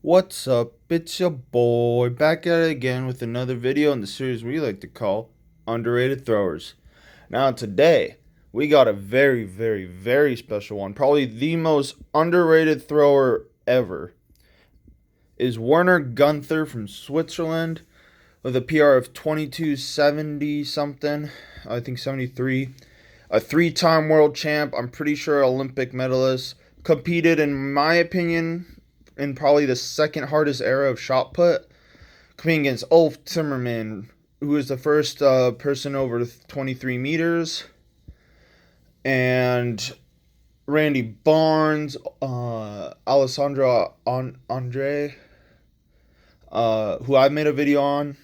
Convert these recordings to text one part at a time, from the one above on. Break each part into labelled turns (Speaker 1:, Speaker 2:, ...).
Speaker 1: What's up? It's your boy back at it again with another video in the series we like to call Underrated Throwers. Now today we got a very special one. Probably the most underrated thrower ever is Werner Gunthor from Switzerland with a PR of 2270 something. I think 73. A three-time world champ. I'm pretty sure Olympic medalist. Competed, in my opinion, in probably the second hardest era of shot put, competing against Ulf Zimmerman, who was the first person over 23 meters, and Randy Barnes, Alessandro Andre, who I made a video on,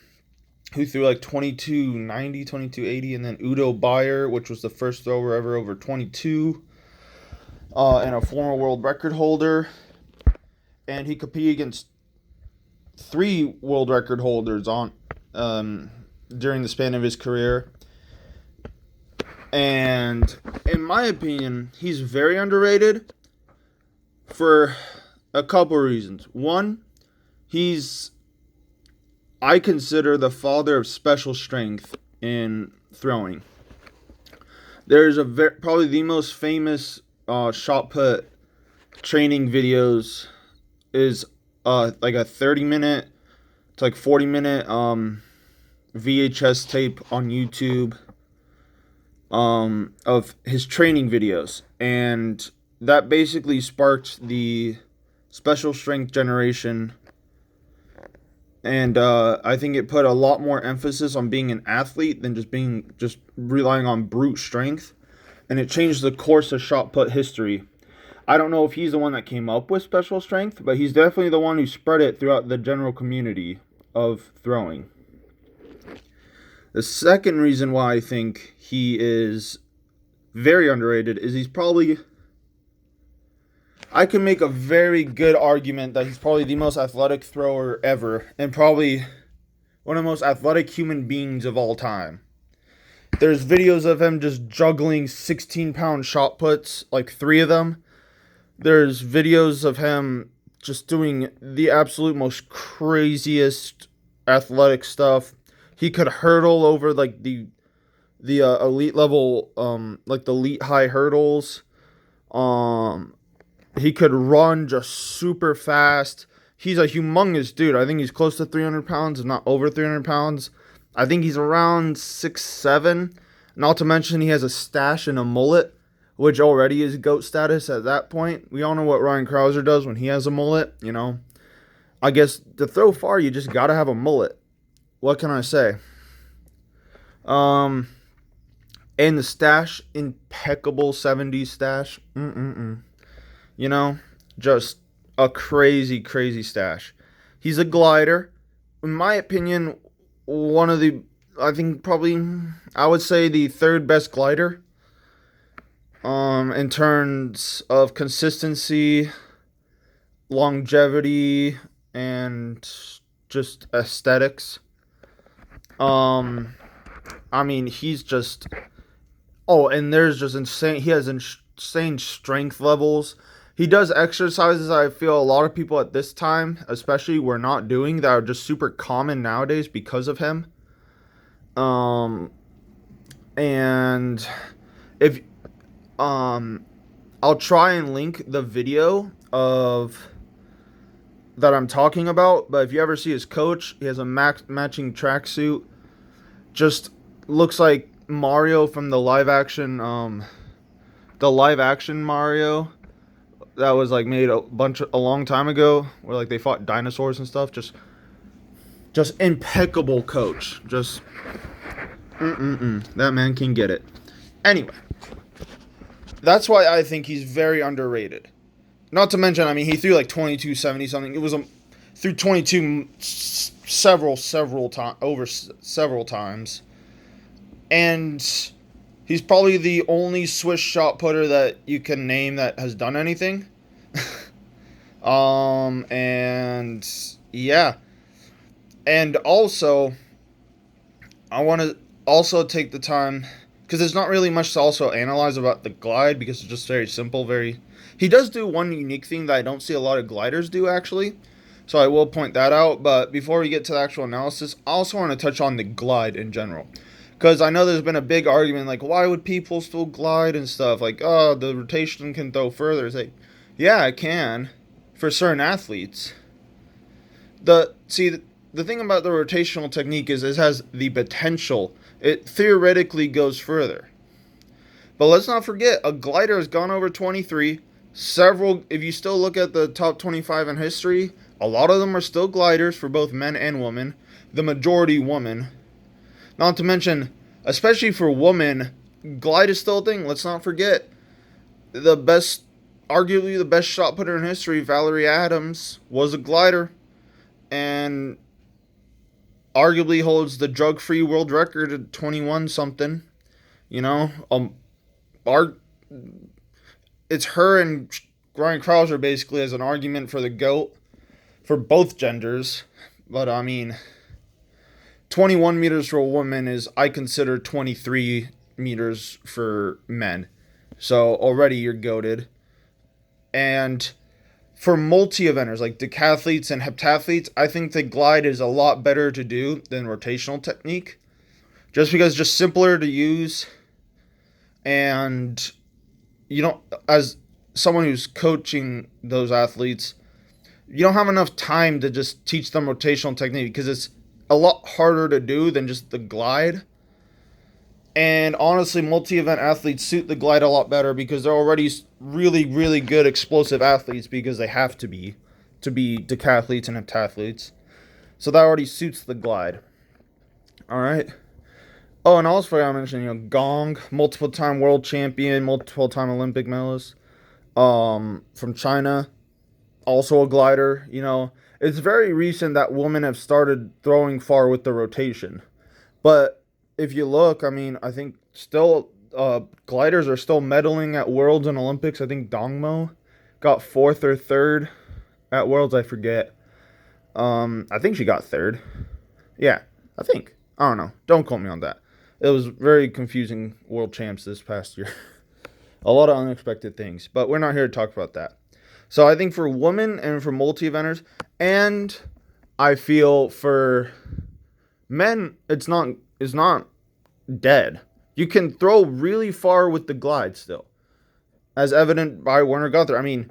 Speaker 1: who threw like 2290, 2280, and then Udo Bayer, which was the first thrower ever over 22, and a former world record holder. And he competed against three world record holders on during the span of his career. And in my opinion, he's very underrated for a couple reasons. One, I consider the father of special strength in throwing. There's probably the most famous shot put training videos is like a 30-minute to like 40-minute VHS tape on YouTube of his training videos, and that basically sparked the special strength generation. And I think it put a lot more emphasis on being an athlete than just relying on brute strength, and it changed the course of shot put history. I don't know if he's the one that came up with special strength, but he's definitely the one who spread it throughout the general community of throwing. The second reason why I think he is very underrated is I can make a very good argument that he's probably the most athletic thrower ever, and probably one of the most athletic human beings of all time. There's videos of him just juggling 16-pound shot puts, like 3 of them. There's videos of him just doing the absolute most craziest athletic stuff. He could hurdle over like the elite level, like the elite high hurdles. He could run just super fast. He's a humongous dude. I think he's close to 300 pounds, if not over 300 pounds. I think he's around 6'7". Not to mention he has a stash and a mullet, which already is GOAT status at that point. We all know what Ryan Krauser does when he has a mullet, you know. I guess to throw far, you just got to have a mullet. What can I say? And the stash, impeccable 70s stash. You know, just a crazy stash. He's a glider. In my opinion, I would say the third best glider. In terms of consistency, longevity, and just aesthetics. I mean, he's just... Oh, and there's just insane... He has insane strength levels. He does exercises I feel a lot of people at this time, especially, were not doing, that are just super common nowadays because of him. And if... I'll try and link the video of that I'm talking about, but if you ever see his coach, he has a matching tracksuit. Just looks like Mario from the live action Mario that was like made a long time ago, where like they fought dinosaurs and stuff. Just impeccable coach. Just that man can get it. Anyway, that's why I think he's very underrated. Not to mention, I mean, he threw like 2270 something. It was threw 22 several times, and he's probably the only Swiss shot putter that you can name that has done anything. And yeah, and also I want to also take the time, because there's not really much to also analyze about the glide, because it's just very simple. He does do one unique thing that I don't see a lot of gliders do, actually. So I will point that out. But before we get to the actual analysis, I also want to touch on the glide in general. Because I know there's been a big argument, like, why would people still glide and stuff? Like, oh, the rotation can throw further. It's like, yeah, it can for certain athletes. The thing about the rotational technique is it has the potential. It theoretically goes further. But let's not forget, a glider has gone over 23. If you still look at the top 25 in history, a lot of them are still gliders for both men and women. The majority women. Not to mention, especially for women, glide is still a thing. Let's not forget, arguably the best shot putter in history, Valerie Adams, was a glider. And arguably holds the drug-free world record at 21 something. You know, it's her and Ryan Krauser basically as an argument for the GOAT for both genders. But I mean, 21 meters for a woman is, I consider 23 meters for men. So already you're goated. And for multi-eventers like decathletes and heptathletes, I think the glide is a lot better to do than rotational technique. Just because it's just simpler to use. And you don't, as someone who's coaching those athletes, you don't have enough time to just teach them rotational technique because it's a lot harder to do than just the glide. And honestly, multi-event athletes suit the glide a lot better because they're already really, really good explosive athletes because they have to be decathletes and heptathletes. So that already suits the glide. All right. Oh, and also I mentioned, Gong, multiple-time world champion, multiple-time Olympic medalist, from China, also a glider. It's very recent that women have started throwing far with the rotation, but if you look, I think still gliders are still medaling at Worlds and Olympics. I think Dongmo got fourth or third at Worlds. I forget. I think she got third. Yeah, I think. I don't know. Don't quote me on that. It was very confusing world champs this past year. A lot of unexpected things, but we're not here to talk about that. So I think for women and for multi-eventers, and I feel for men, it's not dead. You can throw really far with the glide still, as evident by Werner Gunthor.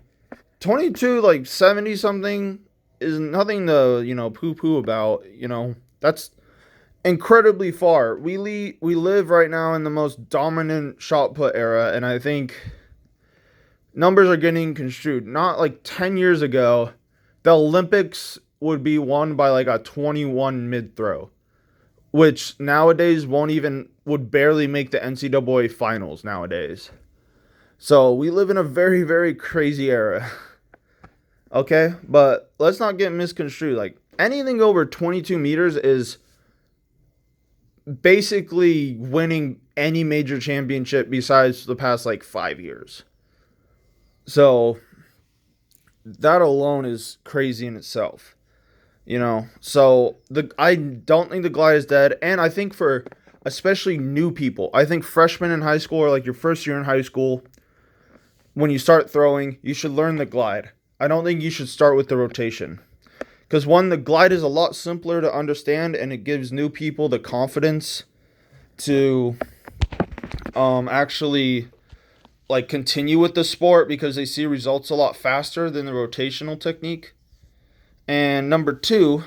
Speaker 1: 22, like 70 something is nothing to, poo-poo about. That's incredibly far. We live right now in the most dominant shot put era, and I think numbers are getting construed. Not like 10 years ago, the Olympics would be won by like a 21 mid throw, which nowadays would barely make the NCAA finals nowadays. So we live in a very, very crazy era. Okay, but let's not get misconstrued. Like, anything over 22 meters is basically winning any major championship besides the past like 5 years. So that alone is crazy in itself. So I don't think the glide is dead, and I think for especially new people, I think freshmen in high school or like your first year in high school, when you start throwing, you should learn the glide. I don't think you should start with the rotation. Because one, the glide is a lot simpler to understand, and it gives new people the confidence to actually like continue with the sport because they see results a lot faster than the rotational technique. And number two,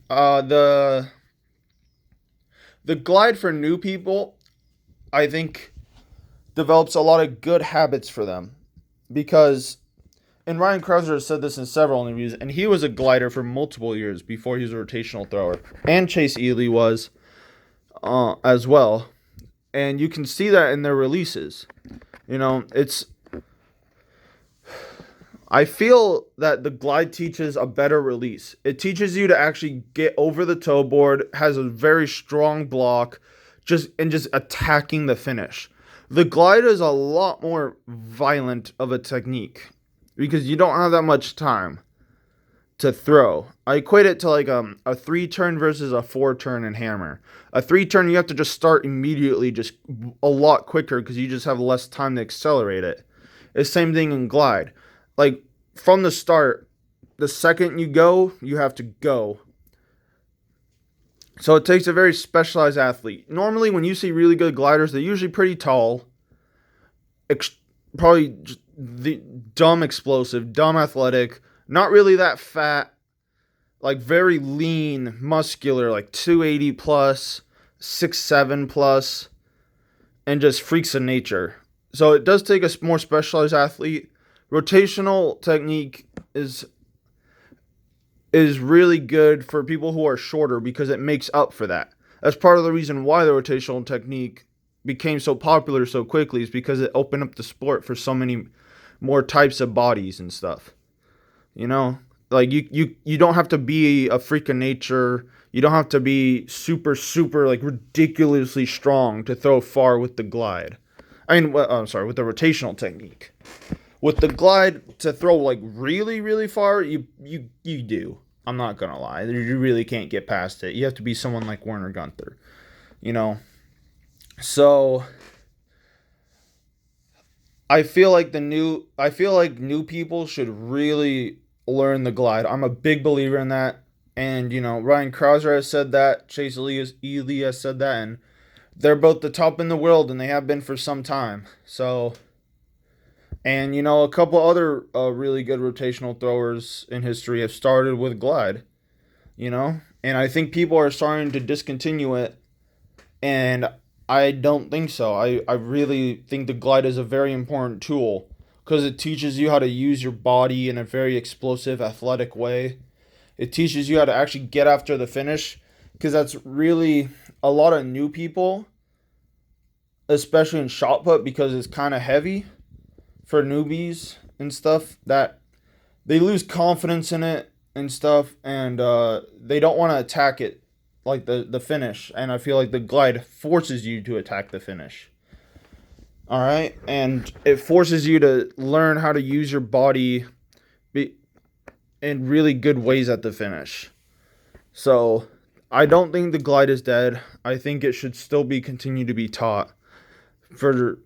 Speaker 1: the glide for new people, I think, develops a lot of good habits for them because. And Ryan Krauser has said this in several interviews, and he was a glider for multiple years before he was a rotational thrower. And Chase Ely was as well. And you can see that in their releases. I feel that the glide teaches a better release. It teaches you to actually get over the toe board, has a very strong block, just attacking the finish. The glide is a lot more violent of a technique, because you don't have that much time to throw. I equate it to like a 3-turn versus a 4-turn in hammer. A 3-turn, you have to just start immediately, just a lot quicker because you just have less time to accelerate it. It's the same thing in glide. Like from the start, the second you go, you have to go. So it takes a very specialized athlete. Normally, when you see really good gliders, they're usually pretty tall, probably the dumb explosive, dumb athletic, not really that fat, like very lean, muscular, like 280 plus, 6'7" plus, and just freaks of nature. So it does take a more specialized athlete. Rotational technique is really good for people who are shorter because it makes up for that. That's part of the reason why the rotational technique became so popular so quickly, is because it opened up the sport for so many more types of bodies and stuff. You know, like you don't have to be a freak of nature. You don't have to be super like ridiculously strong to throw far with the glide. I'm sorry, with the rotational technique. With the glide, to throw like really far, you do. I'm not gonna lie, you really can't get past it. You have to be someone like Werner Gunthor, you know. So I feel like new people should really learn the glide. I'm a big believer in that, and Ryan Krauser has said that, Chase Ely has said that, and they're both the top in the world, and they have been for some time. So. And, a couple other really good rotational throwers in history have started with glide, And I think people are starting to discontinue it. And I don't think so. I really think the glide is a very important tool because it teaches you how to use your body in a very explosive, athletic way. It teaches you how to actually get after the finish, because that's really a lot of new people, especially in shot put, because it's kind of heavy for newbies and stuff, that they lose confidence in it and stuff, and they don't want to attack it like the finish. And I feel like the glide forces you to attack the finish. All right, and it forces you to learn how to use your body in really good ways at the finish. So I don't think the glide is dead. I think it should still be continued to be taught for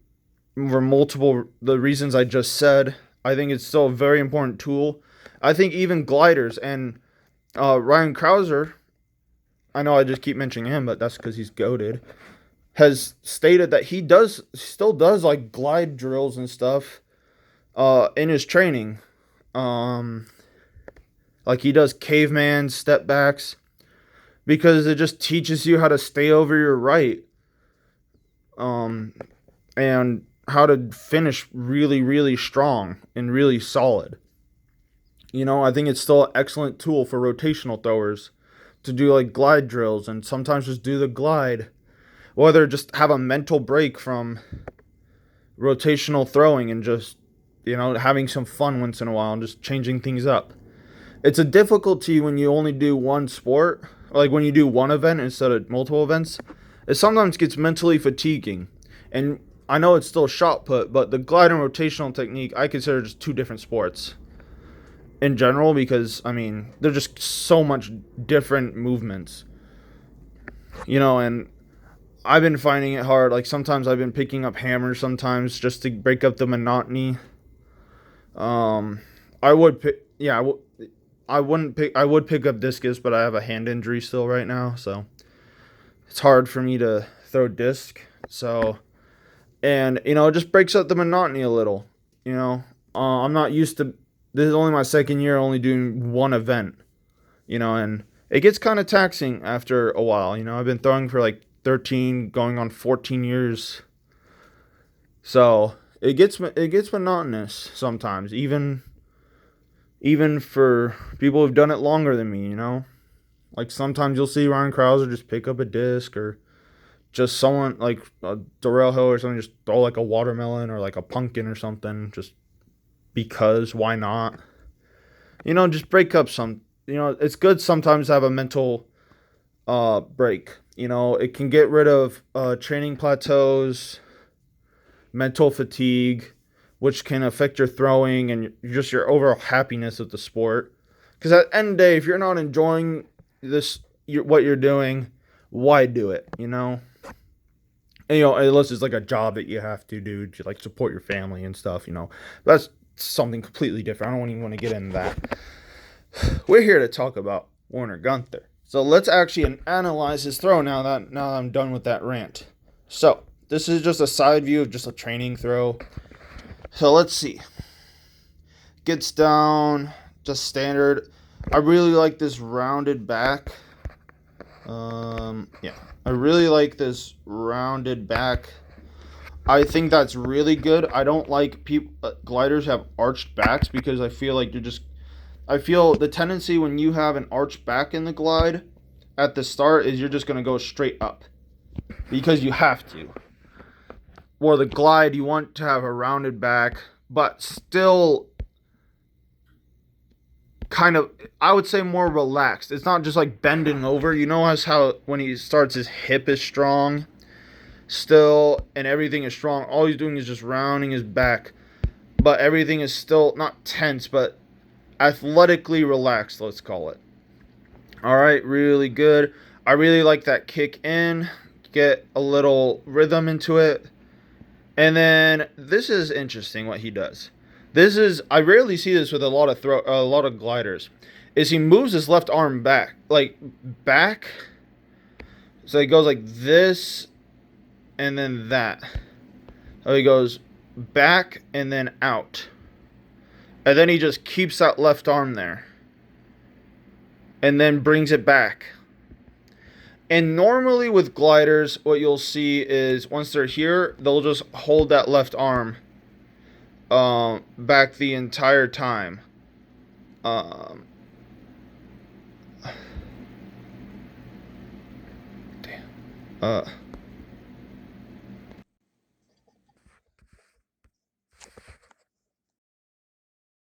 Speaker 1: multiple the reasons I just said. I think it's still a very important tool. I think even gliders and Ryan Krauser, I know I just keep mentioning him, but that's because he's goated, has stated that he still does like glide drills and stuff in his training. Like he does caveman step backs, because it just teaches you how to stay over your right. And how to finish really strong and really solid. I think it's still an excellent tool for rotational throwers to do like glide drills, and sometimes just do the glide, whether just have a mental break from rotational throwing and just having some fun once in a while and just changing things up. It's a difficulty when you only do one sport, like when you do one event instead of multiple events. It sometimes gets mentally fatiguing. And I know it's still shot put, but the glide and rotational technique I consider just two different sports in general, because they're just so much different movements. And I've been finding it hard. Like sometimes I've been picking up hammers sometimes just to break up the monotony. I would pick I would pick up discus, but I have a hand injury still right now, so it's hard for me to throw disc. So, and it just breaks up the monotony a little. I'm not used to. This is only my second year only doing one event. And it gets kind of taxing after a while. I've been throwing for like 13, going on 14 years. So it gets monotonous sometimes, even for people who've done it longer than me. Like sometimes you'll see Ryan Krauser just pick up a disc, or just someone like Darrell Hill or something just throw like a watermelon or like a pumpkin or something, just because why not? Just break up some. It's good sometimes to have a mental break. It can get rid of training plateaus, mental fatigue, which can affect your throwing and just your overall happiness with the sport. Because at the end of the day, if you're not enjoying what you're doing, why do it? And, unless it's like a job that you have to do to like support your family and stuff. something completely different. I don't even want to get into that. We're here to talk about Werner Gunthor. So let's actually analyze his throw now that I'm done with that rant. So this is just a side view of just a training throw. So let's see. Gets down, just standard. I really like this rounded back. I really like this rounded back. I think that's really good. I don't like gliders have arched backs because I feel like I feel the tendency when you have an arched back in the glide at the start is you're just going to go straight up because you have to. Or the glide, you want to have a rounded back, but still kind of, I would say, more relaxed. It's not just like bending over. You know how when he starts, his hip is strong still and everything is strong. All he's doing is just rounding his back, but everything is still not tense, but athletically relaxed, let's call it. All right, really good. I really like that kick in, get a little rhythm into it. And then this is interesting what he does. I rarely see this with a lot of gliders. Is he moves his left arm back, back. So he goes like this and then that. So he goes back and then out. And then he just keeps that left arm there. And then brings it back. And normally with gliders, what you'll see is once they're here, they'll just hold that left arm back the entire time.